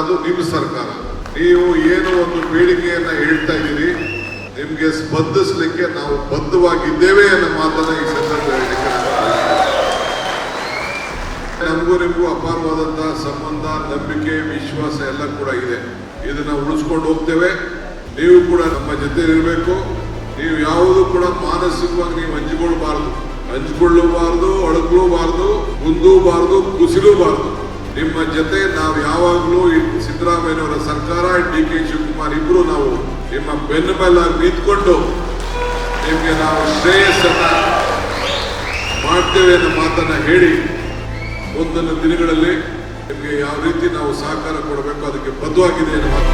ಅದು ನಿಮ್ಮ ಸರ್ಕಾರ. ನೀವು ಏನೋ ಒಂದು ಬೇಡಿಕೆಯನ್ನ ಹೇಳ್ತಾ ಇದ್ದೀರಿ, ನಿಮ್ಗೆ ಸ್ಪಂದಿಸಲಿಕ್ಕೆ ನಾವು ಬದ್ಧವಾಗಿದ್ದೇವೆ ಅನ್ನೋ ಮಾತನ್ನ ಈ ಸಂದರ್ಭದಲ್ಲಿ ನಮಗೂ ನಿಮಗೂ ಅಪಾರವಾದಂತಹ ಸಂಬಂಧ, ನಂಬಿಕೆ, ವಿಶ್ವಾಸ ಎಲ್ಲ ಕೂಡ ಇದೆ. ಇದನ್ನ ಉಳಿಸ್ಕೊಂಡು ಹೋಗ್ತೇವೆ. ನೀವು ಕೂಡ ನಮ್ಮ ಜೊತೆ ಇರಬೇಕು. ನೀವು ಯಾವುದು ಕೂಡ ಮಾನಸಿಕವಾಗಿ ನೀವು ಹಂಚಿಕೊಳ್ಳಬಾರದು, ಅಳಗಲೂಬಾರದು, ಕುಂದೂಬಾರದು, ಕುಸಿಲೂಬಾರದು. ನಿಮ್ಮ ಜೊತೆ ನಾವು ಯಾವಾಗಲೂ ಸಿದ್ದರಾಮಯ್ಯನವರ ಸರ್ಕಾರ, ಡಿ.ಕೆ. ಶಿವಕುಮಾರ್ ಇಬ್ರು ನಾವು ನಿಮ್ಮ ಬೆನ್ನೆಲುಬಾಗಿ ನಿಂತ್ಕೊಂಡು ನಿಮಗೆ ನಾವು ಶ್ರೇಯಸ್ಸನ್ನ ಮಾಡ್ತೇವೆ ಅನ್ನೋ ಮಾತನ್ನ ಹೇಳಿ, ಮುಂದಿನ ದಿನಗಳಲ್ಲಿ ನಿಮಗೆ ಯಾವ ರೀತಿ ನಾವು ಸಹಕಾರ ಕೊಡಬೇಕು ಅದಕ್ಕೆ ಬದ್ಧವಾಗಿದೆ ಅನ್ನೋ ಮಾತು.